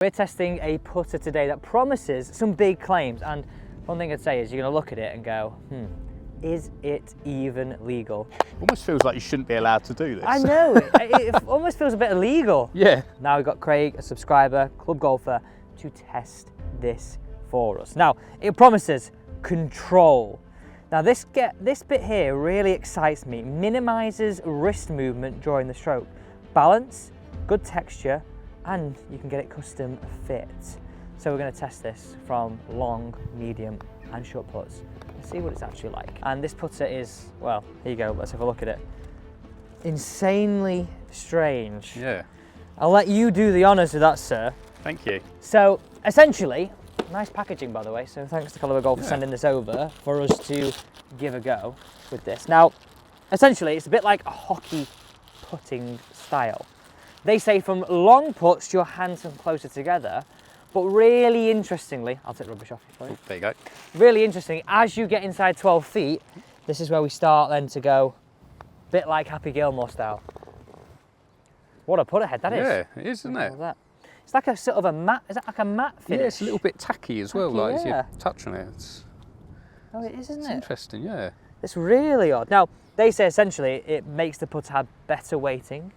We're testing a putter today that promises some big claims, and one thing I'd say is you're going to look at it and go, is it even legal? Almost feels like you shouldn't be allowed to do this. I know, it almost feels a bit illegal. Yeah. Now we've got Craig, a subscriber, club golfer, to test this for us. Now, it promises control. Now this bit here really excites me. Minimises wrist movement during the stroke. Balance, good texture, and you can get it custom fit. So we're going to test this from long, medium and short putts. Let's see what it's actually like. And this putter is, well, here you go, let's have a look at it. Insanely strange. Yeah. I'll let you do the honours of that, sir. Thank you. So essentially, nice packaging by the way, so thanks to Caliber Golf for sending this over for us to give a go with this. Now, essentially it's a bit like a hockey putting style. They say from long putts your hands come closer together, but really interestingly, I'll take the rubbish off for you. There you go. Really interesting, as you get inside 12 feet, this is where we start then to go a bit like Happy Gilmore style. What a putter head that is. Yeah, it is, isn't it? That. It's like a sort of a matte, is that like a matte finish? Yeah, it's a little bit tacky as well, like as you touch on it. Oh, it is, isn't it? It's interesting, yeah. It's really odd. Now, they say essentially it makes the putter have better weighting.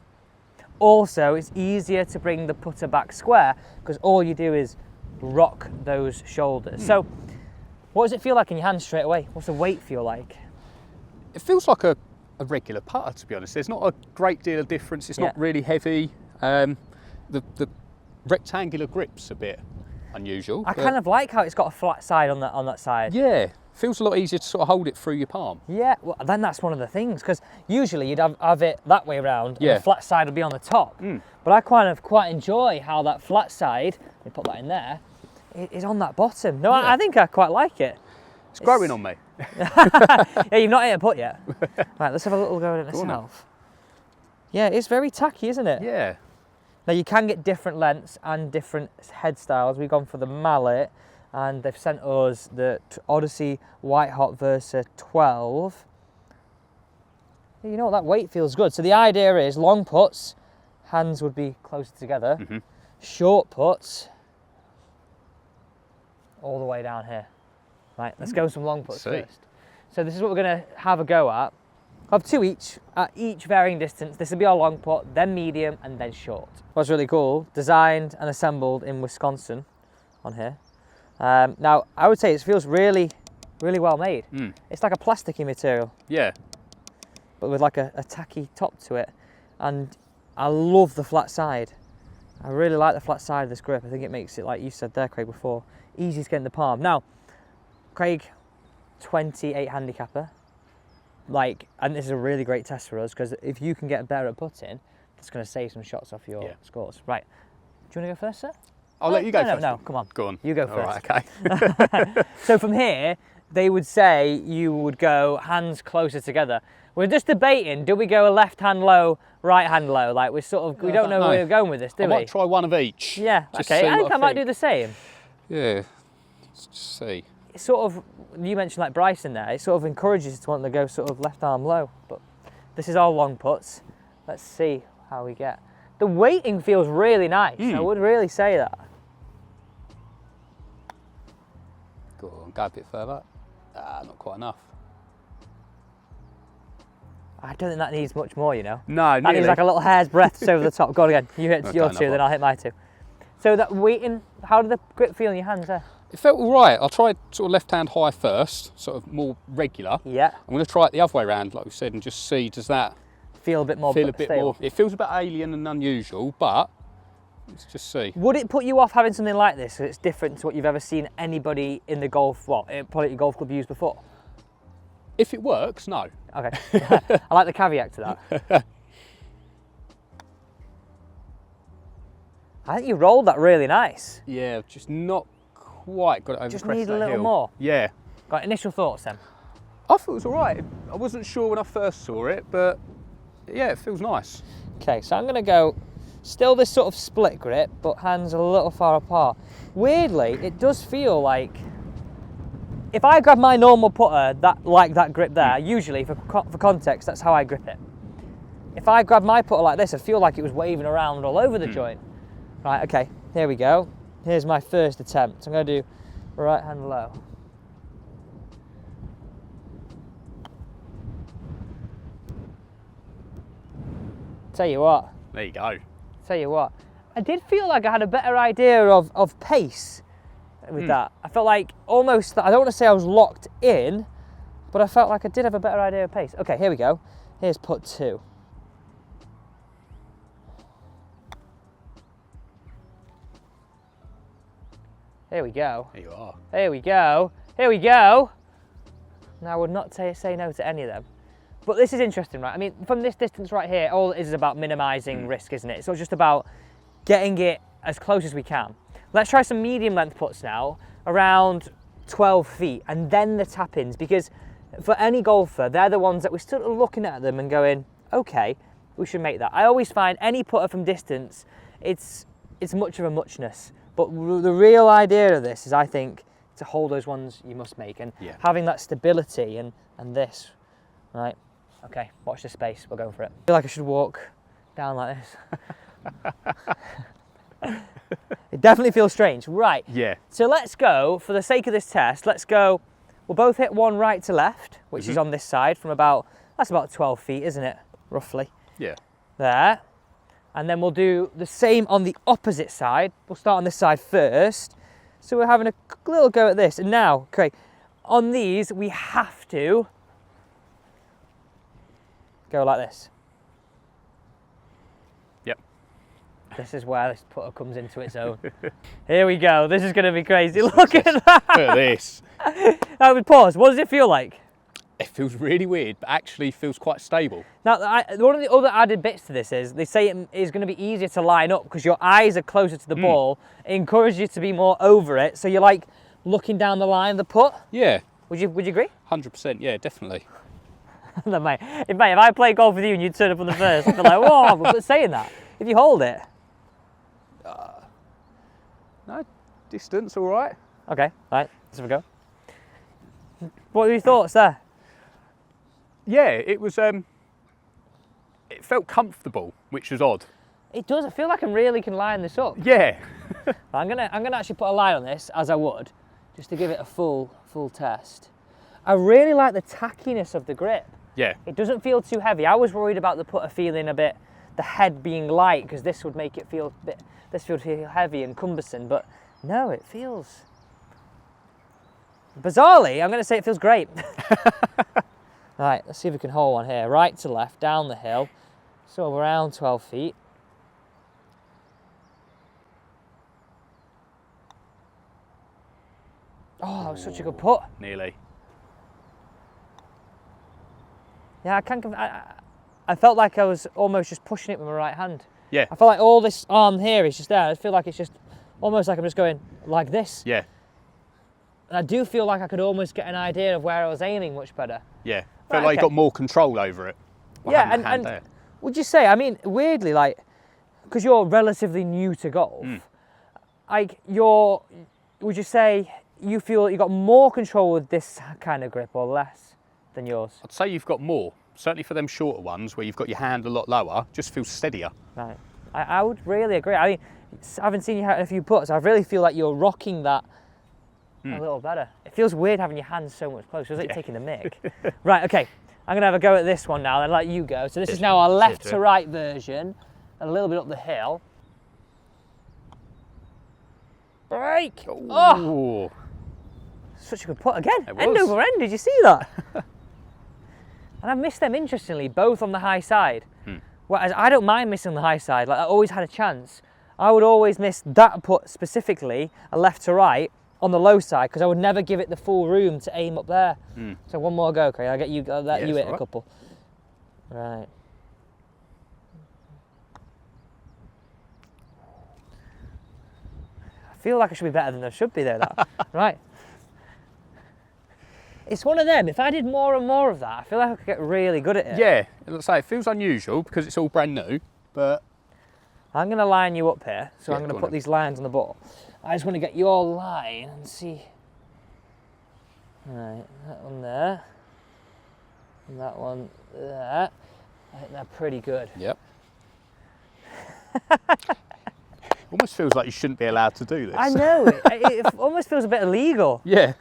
Also, it's easier to bring the putter back square because all you do is rock those shoulders. So, what does it feel like in your hands straight away? What's the weight feel like? It feels like a regular putter, to be honest. There's not a great deal of difference. It's not really heavy. The rectangular grip's a bit unusual. I kind of like how it's got a flat side on that side. Yeah, feels a lot easier to sort of hold it through your palm. Yeah, well, then that's one of the things, because usually you'd have it that way around, and the flat side would be on the top. But I quite enjoy how that flat side, let me put that in there, is on that bottom. No, I think I quite like it. It's growing on me. Yeah, you've not hit a putt yet. Right, let's have a little go at it myself. Yeah, it's very tacky, isn't it? Yeah. Now you can get different lengths and different head styles. We've gone for the mallet, and they've sent us the Odyssey White Hot Versa 12. You know what, that weight feels good. So the idea is long putts, hands would be closer together. Short putts, all the way down here. Right, let's go some long putts first. So this is what we're going to have a go at. I'll have two each, at each varying distance. This will be our long putt, then medium, and then short. What's really cool, designed and assembled in Wisconsin on here. Now, I would say it feels really, really well made. It's like a plasticky material. Yeah. But with like a tacky top to it. And I love the flat side. I really like the flat side of this grip. I think it makes it, like you said there, Craig, before, easy to get in the palm. Now, Craig, 28 handicapper. And this is a really great test for us, because if you can get better at putting, that's going to save some shots off your scores. Right, do you want to go first, sir? I'll let you go first. No, come on. Go on. You go first. All right, okay. So from here, they would say you would go hands closer together. We're just debating, do we go a left hand low, right hand low? Like we don't know where we're going with this, do we? I might try one of each. Yeah, okay. I think I might do the same. Yeah, let's just see. It's sort of, you mentioned like Bryson there, it sort of encourages to want to go sort of left arm low, but this is all long putts. Let's see how we get. The weighting feels really nice, I would really say that. Go on, go a bit further. Not quite enough. I don't think that needs much more, you know. No, that needs like a little hair's breadth over the top. Go on again, you hit your two, then I'll hit my two. So that weighting, how did the grip feel in your hands there? It felt all right. I tried sort of left hand high first, sort of more regular. Yeah. I'm going to try it the other way around, like we said, and just see, does that feel a bit more more. It feels a bit alien and unusual, but let's just see. Would it put you off having something like this, so it's different to what you've ever seen anybody in the golf, probably your golf club use before? If it works, no. Okay. I like the caveat to that. I think you rolled that really nice. Yeah, just not quite got it over just the crest need of that a little hill. more. Yeah. Got initial thoughts then? I thought it was all right. I wasn't sure when I first saw it, but yeah, it feels nice. Okay, so I'm going to go, still this sort of split grip, but hands a little far apart. Weirdly, it does feel like, if I grab my normal putter, that grip there, usually for context, that's how I grip it. If I grab my putter like this, I feel like it was waving around all over the joint. Right, okay, Here we go. Here's my first attempt. I'm going to do right hand low. Tell you what. There you go. Tell you what. I did feel like I had a better idea of pace with that. I felt like almost, I don't want to say I was locked in, but I felt like I did have a better idea of pace. Okay, here we go. Here's putt 2. Here we go. There you are. Here we go. Here we go. Now, I would not say no to any of them. But this is interesting, right? I mean, from this distance right here, all it is about minimising risk, isn't it? It's not just about getting it as close as we can. Let's try some medium length putts now, around 12 feet, and then the tap-ins, because for any golfer, they're the ones that we're still looking at them and going, okay, we should make that. I always find any putter from distance, it's much of a muchness. But the real idea of this is, I think, to hold those ones you must make, and having that stability and this, right? Okay, watch this space, we're going for it. I feel like I should walk down like this. It definitely feels strange. Right, yeah. So let's go, for the sake of this test, let's go, we'll both hit one right to left, which is on this side from about, that's about 12 feet, isn't it, roughly? Yeah. There. And then we'll do the same on the opposite side. We'll start on this side first. So we're having a little go at this. And now, Craig, on these, we have to go like this. Yep. This is where this putter comes into its own. Here we go. This is going to be crazy. Look at that. Look at this. I would pause. What does it feel like? It feels really weird, but actually feels quite stable. Now, one of the other added bits to this is they say it is going to be easier to line up because your eyes are closer to the ball. It encourages you to be more over it, so you're like looking down the line of the putt. Yeah. Would you agree? 100%, yeah, definitely. Mate, if I play golf with you and you turn up on the first, I'd be like, whoa, but saying that, if you hold it. No, distance, all right. Okay, right, let's have a go. What are your thoughts there? Yeah, it was, it felt comfortable, which was odd. It does, I feel like I really can line this up. Yeah. I'm gonna actually put a line on this, as I would, just to give it a full test. I really like the tackiness of the grip. Yeah. It doesn't feel too heavy. I was worried about the putter feeling a bit, the head being light, because this would make it feel a bit, this would feel heavy and cumbersome, but no, it feels, bizarrely, I'm gonna say it feels great. Right, let's see if we can hold one here. Right to left, down the hill. So around 12 feet. Oh, that was such a good putt. Nearly. Yeah, I felt like I was almost just pushing it with my right hand. Yeah. I felt like all this arm here is just there. I feel like it's just almost like I'm just going like this. Yeah. And I do feel like I could almost get an idea of where I was aiming much better. Yeah. Felt like you got more control over it. Yeah, and would you say, I mean, weirdly, like, because you're relatively new to golf, like, would you say you feel you got more control with this kind of grip or less than yours? I'd say you've got more. Certainly for them shorter ones where you've got your hand a lot lower, just feels steadier. Right. I would really agree. I mean, I haven't seen you hit a few putts. I really feel like you're rocking that a little better. It feels weird having your hands so much closer. It's like taking the mick. Right, okay. I'm going to have a go at this one now and let you go. So this is now our left to right version, a little bit up the hill. Break! Oh! Such a good putt again. End over end, did you see that? And I've missed them, interestingly, both on the high side. Whereas I don't mind missing the high side. Like, I always had a chance. I would always miss that putt specifically, a left to right, on the low side, because I would never give it the full room to aim up there. So one more go, okay? I'll let you hit a couple. Right. I feel like I should be better than I should be there. That. Right. It's one of them. If I did more and more of that, I feel like I could get really good at it. Yeah, let's say it feels unusual because it's all brand new, but I'm going to line you up here, so I'm going to put these lines on the ball. I just want to get your line and see. Right, that one there, and that one there. I think they're pretty good. Yep. Almost feels like you shouldn't be allowed to do this. I know, it almost feels a bit illegal. Yeah.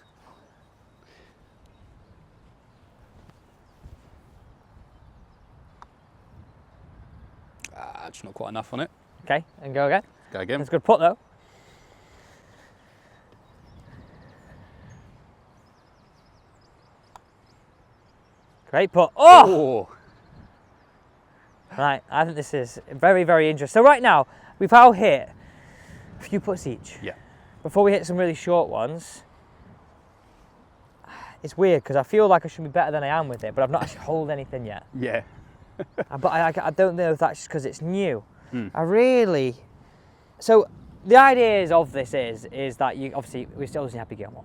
Just not quite enough on it. Okay, and go again. Go again. That's a good putt though. Great putt. Oh! Right, I think this is very, very interesting. So right now, we've all hit a few putts each. Yeah. Before we hit some really short ones, it's weird because I feel like I should be better than I am with it, but I've not actually holed anything yet. Yeah. But I don't know if that's just because it's new. So the idea of this is that you obviously have to get one.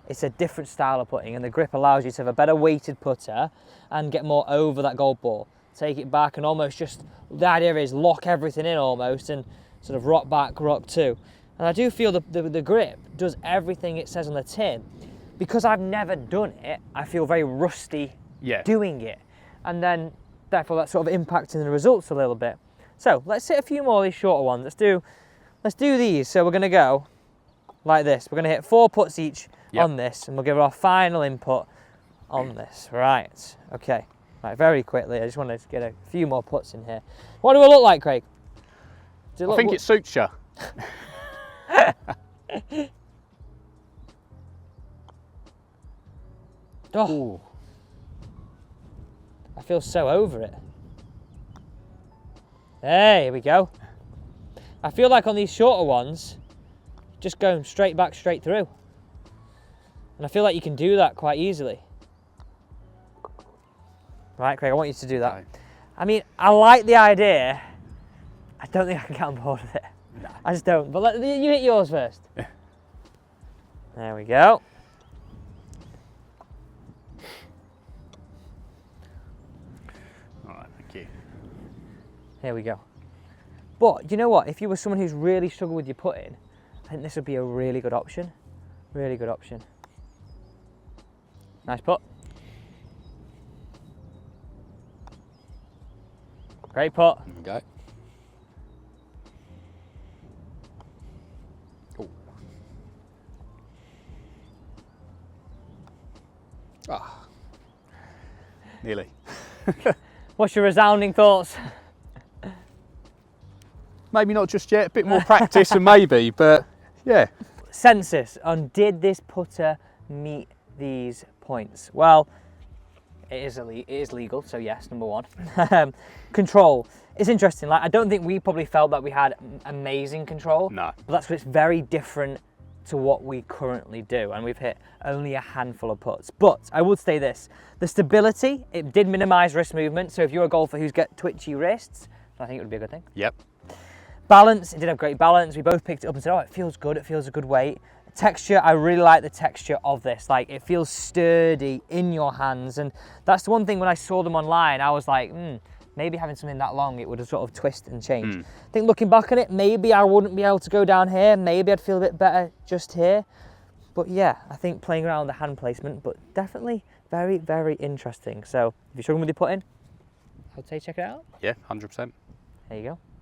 It's a different style of putting, and the grip allows you to have a better weighted putter and get more over that golf ball. Take it back and almost just, the idea is lock everything in almost and sort of rock back, rock two. And I do feel the grip does everything it says on the tin. Because I've never done it, I feel very rusty doing it. And then therefore that's sort of impacting the results a little bit. So let's hit a few more of these shorter ones. Let's do these. So we're gonna go like this. We're gonna hit 4 putts each on this, and we'll give our final input on this. Right, okay. Right, very quickly, I just want to get a few more putts in here. What do I look like, Craig? I think it suits you. Oh, I feel so over it. Hey, here we go. I feel like on these shorter ones, just going straight back, straight through. And I feel like you can do that quite easily. Right, Craig, I want you to do that. Okay. I mean, I like the idea. I don't think I can get on board with it. No. I just don't. But you hit yours first. There we go. All right, thank you. Here we go. But you know what? If you were someone who's really struggled with your putting, I think this would be a really good option. Really good option. Nice putt. Great putt. Okay. Oh. Ah. Nearly. What's your resounding thoughts? Maybe not just yet, a bit more practice and maybe, but yeah. Census on did this putter meet these points? Well, it is legal, so yes, number one. Control. It's interesting, like I don't think we probably felt that we had amazing control. No. But that's because it's very different to what we currently do, and we've hit only a handful of putts. But I would say this, the stability, it did minimize wrist movement, so if you're a golfer who's got twitchy wrists, I think it would be a good thing. Yep. Balance, it did have great balance. We both picked it up and said, oh, it feels good, it feels a good weight. Texture, I really like the texture of this. Like, it feels sturdy in your hands, and that's the one thing when I saw them online, I was like, maybe having something that long, it would have sort of twist and change. I think looking back on it, maybe I wouldn't be able to go down here, maybe I'd feel a bit better just here. But yeah, I think playing around with the hand placement, but definitely very, very interesting. So if you're struggling with your putting, I would say check it out. Yeah, 100%. There you go.